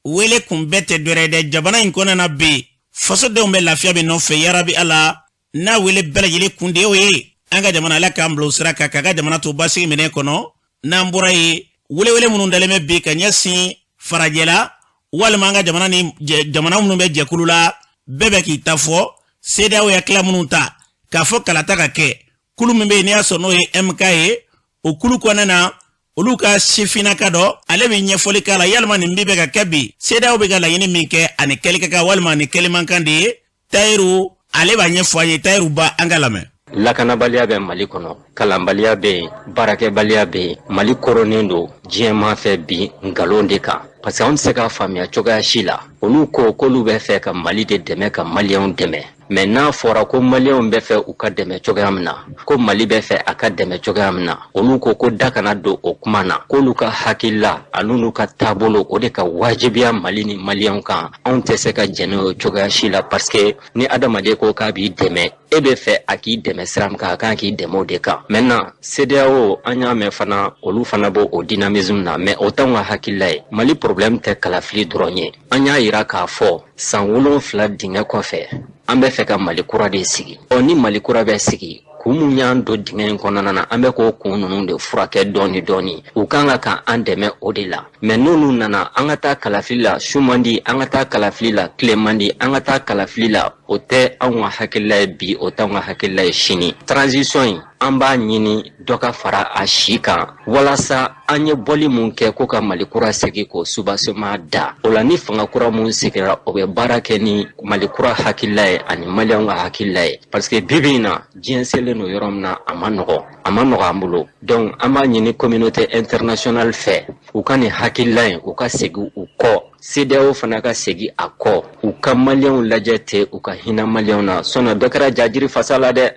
wele kun bɛɛ tɛ dɔrɛ dɛ jamana in kɔnɔna bi fasodenw bɛ lafiya min nɔfɛ yarabi ala n'a wele bɛɛ lajɛlen kun de y'o ye an ka jamana ala k'an bila o sira kan k'a ka jamana to basigi minɛ kɔnɔ n'an bɔra ye welewele minnu dalen bɛ bi ka ɲɛsin farajɛ la walima an ka jamana ni jamana minnu bɛ jɛkulu la bɛɛ bɛ k'i ta fɔ CEDEAO ya tila minnu ta k'a fɔ kalata ka kɛ kulu min bɛ yen n'i y'a sɔrɔ n'o ye MK ye o kulu kɔnɔna na olu ka sifinaka dɔ ale bɛ ɲɛfɔli k'a la yalima nin bɛ ka kɛ bi CEDEAO bɛ ka laɲini min kɛ ani kɛli ka kan walima ani kɛli man kan de ye Tayiru ale b'a ɲɛfɔ an ye Tayiru ba an ka lamɛn lakanabaliya bɛ Mali kɔnɔ kalanbaliya bɛ yen baarakɛbaliya bɛ yen Mali kɔrɔnen don diɲɛma fɛ bi ngalon de kan parce que an tɛ se ka faamuya cogoya si la olu ko k'olu bɛ fɛ ka Mali de dɛmɛ ka Maliens dɛmɛ mais n'a fɔra ko Maliens bɛ fɛ u ka dɛmɛ cogoya min na ko Mali bɛ fɛ a ka dɛmɛ cogoya min na olu ko da kana don o kuma na k'olu ka hakilila ani n'u ka taabolo o de ka wajibiya Mali ni Maliens kan anw tɛ se ka jɛn o cogoya si la parce que ni adamaden ko k'a b'i dɛmɛ e bɛ fɛ a k'i dɛmɛ sira min kan a kan k'i dɛmɛ o de kan maintenant CEDEAO an y'a mɛn fana olu fana b'o o dynamisme na mais o t'anw ka hakilila ye Mali problème tɛ kalafili dɔrɔn ye an y'a yira k'a fɔ san 7 dingɛ kɔfɛ an bɛ fɛ ka Mali kura de sigi ni Mali kura bɛ sigi kun mun y'an don dingɛ in kɔnɔna na an bɛ k'o kun ninnu de furakɛ dɔɔni dɔɔni u kan ka an dɛmɛ o de la mais n'olu nana an ka taa kalafili la su man di an ka taa kalafili la tile man di an ka taa kalafili la o tɛ anw ka hakilila ye bi o t'anw ka hakilila ye sini transition in an b'a ɲini dɔ ka fara a si kan walasa an ye bɔli mun kɛ ko ka Mali kura segi ko subasoma da o la ni fanga kura mun sigira o bɛ baara kɛ ni Mali kura hakilila ye ani Maliens ka hakilila ye parce que bibi in na diɲɛ selen no yɔrɔ min na a ma nɔgɔ an bolo donc an b'a ɲini communauté internationale fɛ u ka nin hakilila ye u ka segi u kɔ CEDEAO fana ka segi a kɔ u ka Maliens lajɛ ten u ka hinɛ Maliens na sɔnna dɔ kɛra jajiri fasa la dɛ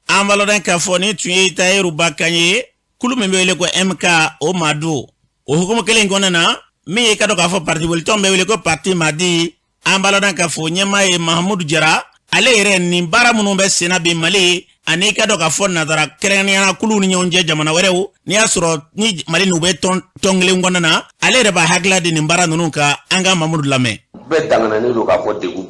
an balona k'a fɔ ni tun ye Tayiru ba kan ye kulu min bɛ wele ko MK o Madu o hukumu kelen in kɔnɔna na min ye ka dɔn k'a fɔ parti politique bɛ wele ko parti Madi an balona k'a fɔ ɲɛmaa ye Mahamudu Jara ale yɛrɛ nin baara minnu bɛ senna bi Mali ani ka dɔn k'a fɔ nazara kɛrɛnkɛrɛnnenya kulu ni ɲɔgɔn cɛ jamana wɛrɛw n'i y'a sɔrɔ ni Mali n'u bɛ tɔn kelen kɔnɔna na ale yɛrɛ b'a hakilila di nin baara ninnu kan an ka Mahamudu lamɛn bɛɛ danganalen don k'a fɔ degun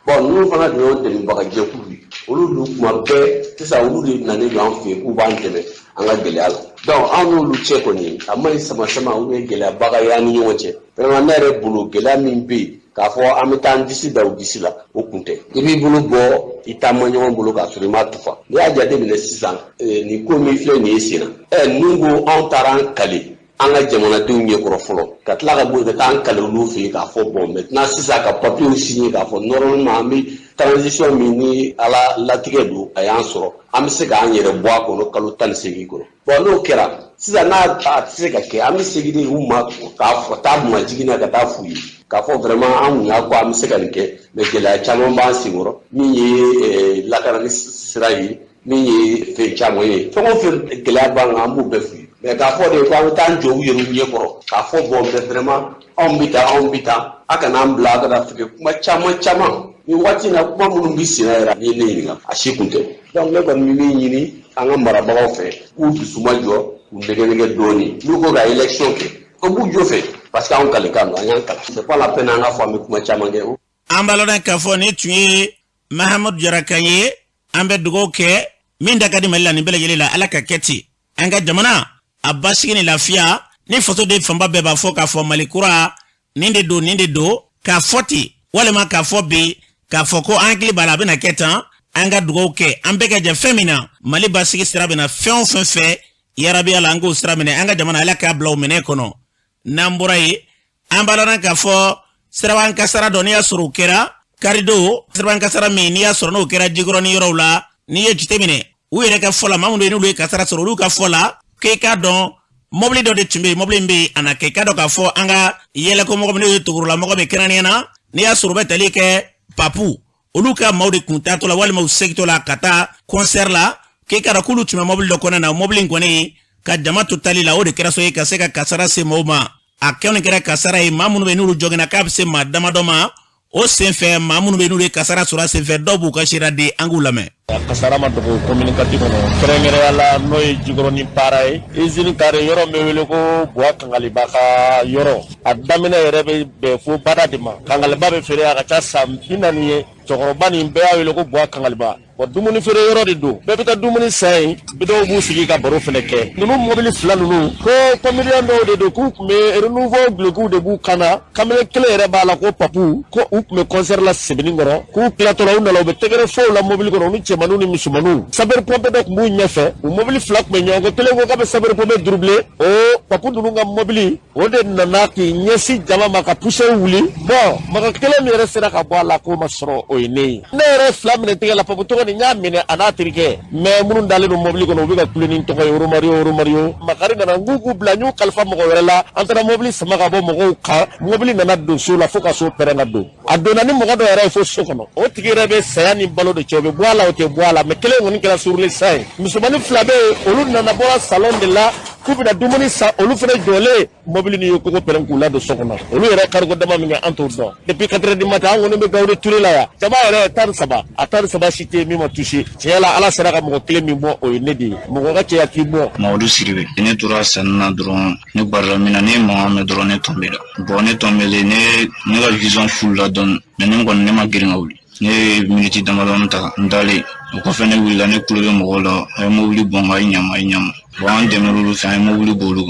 baw ninnu fana de y'o dɛmɛbagajɛkulu ye olu dun kuma bɛɛ sisan olu de nalen don an fɛ yen k'u b'an dɛmɛ an ka gɛlɛya la donc an n'olu cɛ kɔni a ma ɲi sama olu ye gɛlɛyabaga ye an ni ɲɔgɔn cɛ vraiment ne yɛrɛ bolo gɛlɛya min bɛ yen k'a fɔ an bɛ taa an disi da u disi la o kun tɛ i b'i bolo bɔ i taa ma ɲɔgɔn bolo k'a sɔrɔ i ma tufa n'i y'a jateminɛ sisan nin ko min filɛ nin ye sen na ninnu ko anw taara an kale an ka jamanadenw ɲɛkɔrɔ fɔlɔ ka tila ka bɔ yen ka taa an kale olu fɛ yen k'a fɔ bon maintenant sisan ka papiyew signé k'a fɔ normalement an bɛ transition min ni ala latigɛ don a y'an sɔrɔ an bɛ se k'an yɛrɛ bɔ a kɔnɔ kalo 18 kɔnɔ bon n'o kɛra sisan n'a tɛ se ka kɛ an bɛ segin de u ma k'a fɔ taa majigin na ka taa f'u ye k'a fɔ vraiment an kun y'a ko an bɛ se ka nin kɛ mais gɛlɛya caman b'an senkɔrɔ min ye lakanani sira ye min ye fɛn caman ye fɛn o fɛn gɛlɛya b'an kan an b'u bɛɛ f'u ye mais k'a fɔ de ko an bɛ taa an jɔ u yɛrɛ ɲɛkɔrɔ k'a fɔ bon mais vraiment anw bɛ taa a kana an bila a kana fɛ kuma caman ni waati na kuma minnu bɛ sen na yɛrɛ ni ye ne ɲininka a si kun tɛ donc ne kɔni bɛ min ɲini an ka marabagaw fɛ k'u dusu ma jɔ k'u nɛgɛ dɔɔni n'u ko ka élection kɛ o b'u jɔ fɛ parce que anw kalikan don an y'an kalan c'est pas la peine an ka fɔ an bɛ kuma caman kɛ. an balona k'a fɔ ni tun ye Mahamudu Jara kan ye an bɛ dugawu kɛ min da ka di Mali la nin bɛɛ lajɛlen la ala ka kɛ ten an ka jamana a basigi ni lafiya ni fasoden fanba bɛɛ b'a fɔ k'a fɔ Mali kura ninde do ka foti walema ka fo bi ka fo ko ankli bala bena ketan anga dugo ke ambeke je femina mali basigi sira bena fen fe yarabi ala ngo sira mene anga jamana ala ka blaw mene kono namburai ambalana ka fo sirawan kasara donia suru kera karido sirawan kasara menia suru no kera jigoro ni yorola ni ye jitemine uyere ka fola mamundo ni lu kasara suru lu ka fola ke ka don mobili do de timbe mobili mbi ana ke ka do ka fo anga yele ko mo ko tugurula mo ko be kenaniana ni ya suru betali ke papu oluka mawde kuntato la wala maw sekto la kata concert la ke ka rakulu tuma mobili do kona na mobili ngone ka jamatu tali la ode kera so ye ka seka kasara se moma akene kera kasara e mamunu be nuru jogena kapse madama doma o senfe mamunu be nuru kasara sura senfe dobu ka shira de angulame kasara ma dogo communicatif no premier ala noy jigoro ni paray izini kare yoro mewele ko boa kangali baka yoro adamina yerebe be fu badadima kangali babe fere aga cha sampinani ye chokoroba ni mbe awele ko boa kangali ba bo dumuni fere yoro de do be bita dumuni sai bido bu sigi ka baro feneke nunu mobile fla nunu ko familiando de do ku me renouveau gloku de bu kana kamele kele bala ko papu ko up me concert la sebini ngoro ku plato la unalo be tegere fo la mobile ko no chemanu ni misumanu saber pompe dok mu nyefe o mobile flak me nyongo tele ko ka be saber pompe doublé o papu nunu nga mobile o de nanaki nyesi jama maka pousser wuli bon maka kele mi resera ka bala ko masro o ine nere flam ne tegela papu to ni nyamine anatrike me munun dale no mobile ko no be ka kuleni to ko euro mario makari na ngugu blanyu kalfa mo ko wala antara mobile sama ka bo mo ko ka mobile na do so la foka so perenga do adona ni mo ko do era fo so kono o tigere be sayani balo de chobe bwala o te bwala me kele ngoni kala sur le sai musumani flabe olu na bola salon de la kubina dumuni sa olu fere jole mobile ni ko perengu la do so kono olu era cargo dama mi antour do depuis 4 heures du matin ngoni be gawre turi la ya jaba era tar saba cité mi mo touché tiela ala sera ka mo kele mi mo o nedi mo ko ka ti akibo Maodo Siribe ne tura sanna dron ne barra mina ne Mohamed dron ne tombela bon ne tombele ne la vision full la don ne ngon ne ma girin awli ne minute damadon ta ndale ko fene wila ne kulo mo la ay mo wuli bon ay nyam bon demelu fa ay mo wuli bolu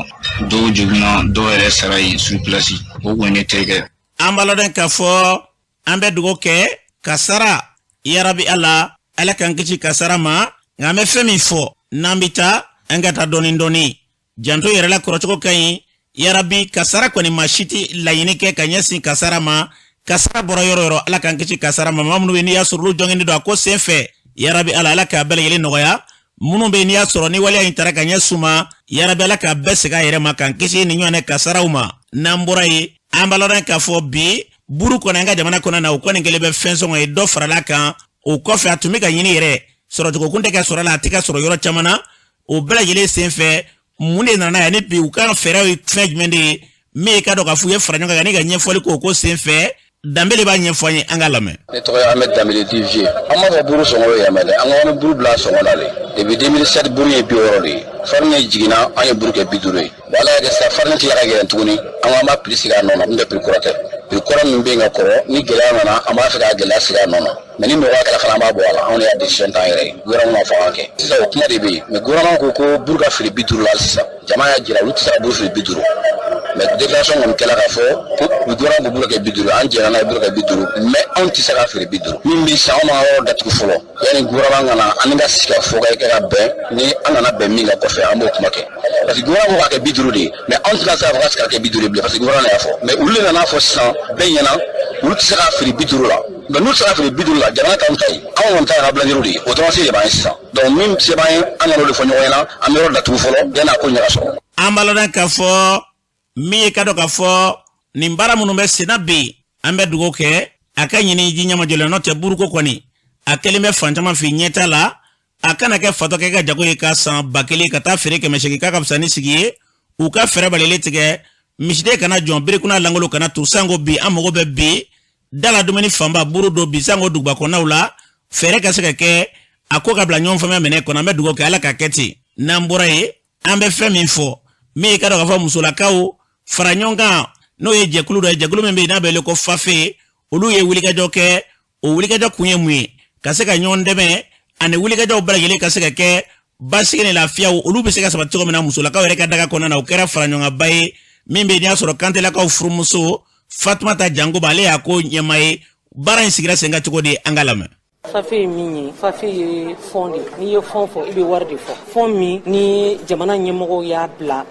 do jugna do ere saray sur place o ko ne tege ambalo den ka fo ambe dugo ke kasara yarabi ala kan kici kasara ma ngame femi fo nambita angata doni janto yere la krochoko kai yarabi kasara ko ni mashiti la yinike kanyesi kasara ma kasara boro yoro ala kan kici kasara ma mamnu be ni yasuru jongeni do ko senfe yarabi ala ka bele yele noya munu be ni yasuru ni wali intara kanyesuma yarabi ala ka besega yere ma kan kici ni nyone kasara uma namburai ambaloran ka fo bi buru ko nanga jamana ko na ko ngelebe fenso ngai do farala kan o ko fa atumika yini yere soro ko kunte ka soro la tika soro yoro chamana o bela yele senfe munde nana ya ni bi u kan fere fejmende me ka do ka fuye franyo ga ni ga nyefoli ko senfe dambele ba nyefoni angalame ne to ya Ahmed Dambele divie amma ko buru songo ya mede anga woni buru bla songo dale depuis 2007 buru ye bi woroli farne jigina anya buru ke bidure wala ya sa farne ti yara ga tuguni anga ma plisiga nono nde pri kurate pri kora mbe nga ko ni gela nana ama fa ga gela siga nono meni mo kala kala ma bo wala on ya decision ta yere gura mo fa anke sisa o kuma de bi me gura ko buru ka fili bidure la sisa jama ya jira wuti sa buru fili bidure mais déclaration on kala ka fo ko gura ko buru ke bidure anje na buru ke bidure mais on ti sa ka fili bidure mimbi sa on ma o datu folo yani gura ngana anga sika fo ga ka be ni anana be mi ga ko fe amo kuma ke parce que gura mo ka ke bidure de mais on ti sa fa ka ke bidure parce que gura na ya fo mais ulle na fo san be yana wuti sa ka fili bidure la mais nous ça fait bidou la jana tam tay on ta rabla dirudi automatique ba ça donc même c'est ba an lo fo nyoyna amero da tu folo yana ko nyara so ambalo dan ka fo mi ka do ka fo ni mbara munu be sinabi ambe dugo ke akanyi ni jinya majole no te buruko koni akeli me fantama fi nyeta la akana ke foto ke ga jago ka san bakeli ka ta fere ke meshiki ka kapsani sigi u ka fere balele tige mishide kana jombere kuna langolo kana tusango bi amogo be bi dala dumeni famba buru do bisango dugba kona ula fere ka seka ke akoka bla nyom fama mene kona me dugo ke ala ka keti nambura ye ambe femi info mi ka do ka fa musula kawo faranyonga no ye jekulu do jekulu membe na bele ko fafe olu ye wuli ka joke o wuli ka jokunye mwi ka seka nyondeme ane wuli ka jo bla yele ka seka ke basi ne la fia olu be seka sabatiko mena musula kawo reka daga kona na ukera faranyonga baye mimbe ni asoro kante la ka furumuso Fatmata Jango bale ya ko nyamaye bara in sigira senga cogo di angalame. Fafe minye fafe fondi ni ye fond fo ibe warde fo fond mi ni jamana nyemoko ya bla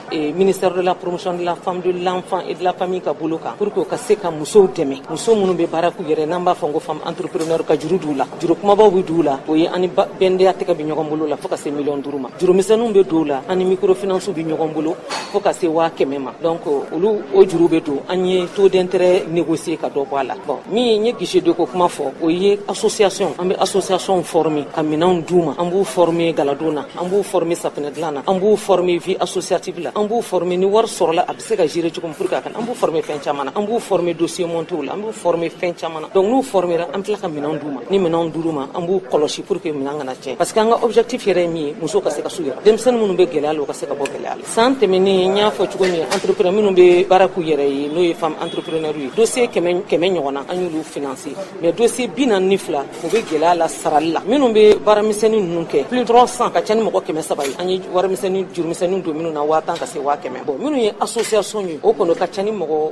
ministère de la promotion de la femme de l'enfant et de la famille ka boloka pour que ka se ka muso deme muso munu be baraku yere namba fongo femme entrepreneur ka juru dula juru kuma ba wi dula o ye ani bende ateka bi nyogom bolo la fo ka se million duruma juru misanu be dula ani microfinance bi nyogom bolo fo ka se wa kemema donc olu o juru be do anye taux d'intérêt négocier ka do bala bon mi nye gise de ko kuma fo o ye association ambe association formée kaminam douma ambu formé galadona ambu formé sapnedlana ambu formé vie associative la ambu formé ni war sorla absega jire ci ko pour ka kan ambu formé fen chamana ambu formé dossier montoul ambu formé fen chamana donc nous formera amtla kaminam douma ni menam duruma ambu koloshi pour que minanga na tien parce que nga objectif yere mi muso ka se ka sugira dem sen munu be gelalo ka se ka bo gelalo sante meni nya fo ci ko ni entrepreneur minu be baraku yere no ye femme entrepreneur yi dossier kemen nyona anyulu financer mais dossier binan nifla be gela la saralla minnu be baramiseni nunke plus 300 ka chani moko keme sabay ani waramiseni jurmiseni do minnu na watan ka se wa keme bon minnu ye association yi o kono ka chani moko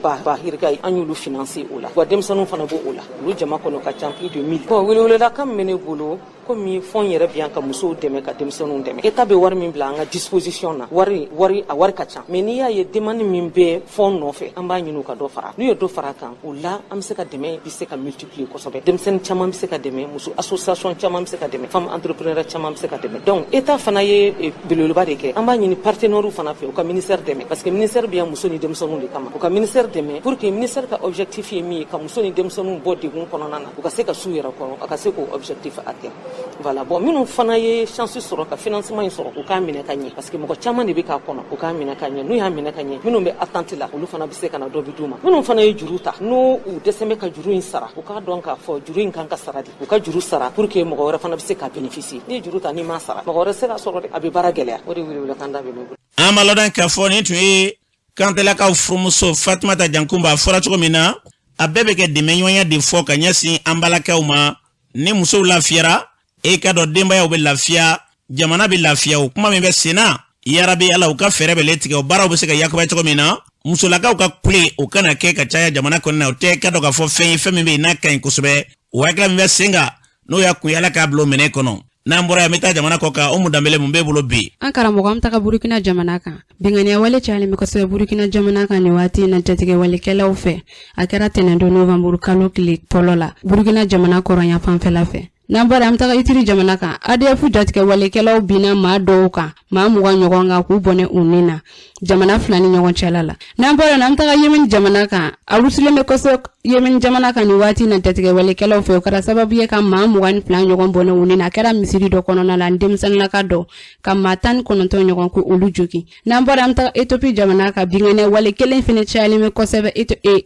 ba hirgay anyulu financer ola wa demsanu fana bo ola lu jama kono ka chani plus de 1000 bon wele la kam mene bolo comme fon yere bien ka muso deme ka demsanu deme eta be war min bla nga disposition na wari a war ka cha mais ni ya ye demande min be fon no fe amba nyinu ka do fara nu ye do fara kan ola am se ka deme bi se ka multiplier ko sobe demsen chama se ka deme muso association chama se ka deme femme entrepreneur chama se ka deme donc eta fana ye biloluba de ke amba nyini partenaire fana fe o ka ministère deme parce que ministère bien muso ni demsanu de kama o ka ministère deme pour que ministère ka objectif ye mi ka muso ni demsanu bo de gun kono nana o ka se ka suira ko aka se ko objectif atteindre. Voilà bon minnu fana ye chance sɔrɔ ka financement in sɔrɔ u k'a minɛ ka ɲɛ parce que mɔgɔ caman de bɛ k'a kɔnɔ u k'a minɛ ka ɲɛ n'u y'a minɛ ka ɲɛ minnu bɛ attente la olu fana bɛ se ka na dɔ bi d'u ma minnu fana ye juru ta n'u dɛsɛ bɛ ka juru in sara u k'a dɔn k'a fɔ juru in kan ka sara de u ka juru sara pour que mɔgɔ wɛrɛ fana bɛ se ka bénéficier ni juru ta n'i m'a sara mɔgɔ wɛrɛ se ka sɔrɔ de a bɛ baara gɛlɛya o de wele kan da bɛ ne bolo. An b'a lɔn k'a fɔ nin tun ye Kantelakaw furumuso Fatumata Jankunba a fɔra cogo min na a bɛɛ bɛ kɛ dɛmɛɲɔgɔnya de fɔ ka ɲɛsin an balakaw ma ni musow lafiyara e ka dɔ denbayaw bɛ lafiya jamana bɛ lafiya o kuma min bɛ sen na yarabi ala u ka fɛɛrɛ bɛ tigɛ o baaraw bɛ se ka yakubaya cogo min na musolakaw ka kule o kana kɛ ka caya jamana kɔnɔ na o tɛ ka dɔ ka fɔ fɛn ye fɛn min bɛ yen n'a ka ɲi kosɛbɛ o hakilila min bɛ sen kan n'o y'a kun ye ala k'a bila o minɛ kɔnɔ n'an bɔra yan n bɛ taa jamana kɔ kan o mu danbele mun bɛ bolo bi. An karamɔgɔ an taga Burukina jamana kan bɛnganiya wale cayalen bɛ kosɛbɛ Burukina jamana kan nin waati in na jatigɛ walekɛlaw fɛ a kɛra tɛnɛndon Novembre kalo tile fɔlɔ la Burukina jamana kɔrɔnya fanfɛla fɛ. N'an bɔra an bɛ taga Ituri jamana kan ADF jatigɛ walekɛlaw binna maa dɔw kan maa 20 ɲɔgɔn kan k'u bɔnɛ u nin na jamana fila ni ɲɔgɔn cɛla la. N'an bɔra an bɛ taga Yemeni jamana kan a wusulen bɛ kosɛbɛ Yemeni jamana kan nin waati in na jatigɛ walekɛlaw fɛ o kɛra sababu ye ka maa 22 ɲɔgɔn bɔnɛ u nin na a kɛra misiri dɔ kɔnɔna la denmisɛnninlaka dɔ ka maa 19 ɲɔgɔn ko olu jogi. N'an bɔra an bɛ taga Ethiopie jamana kan bingani wale kelen fɛnɛ cayalen bɛ kosɛbɛ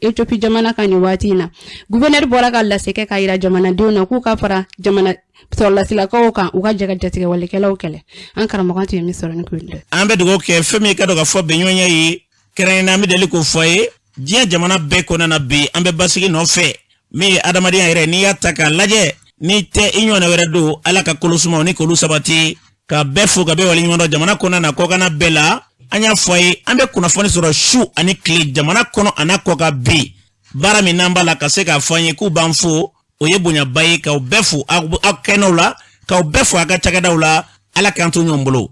Ethiopie jamana kan nin waati in na gouverneur bɔra ka laseke ka yira jamanadenw na k'u ka fara jamana sɔrɔlasilakaw kan u ka jɛka jatigɛ walekɛlaw kɛlɛ an karamɔgɔ tun ye min sɔrɔ ni ko ye. An bɛ dugawu kɛ fɛn min ka dɔ ka fɔ bɛnɲɔgɔnya ye kɛrɛnkɛrɛnnen an bɛ deli k'o fɔ ye diɲɛ jamana bɛɛ kɔnɔna na bi an bɛ basigi nɔfɛ min ye adamadenya yɛrɛ n'i y'a ta k'a lajɛ n'i tɛ i ɲɔgɔnna wɛrɛ don ala ka kolosumaw ni k'olu sabati ka bɛɛ fo ka bɛɛ waleɲuman dɔn jamana kɔnɔna na kɔkanna bɛɛ la an y'a fɔ ye an bɛ kunnafoni sɔrɔ su ani tile jamana kɔnɔ a n'a kɔ ka bi baara min n'an b'a la ka se k'a fɔ an ye k'u b'an fo o ye bonyaba ye k'aw bɛɛ fo aw kɛnɛw la k'aw bɛɛ fo a ka cakɛdaw la ala k'an to ɲɔgɔn bolo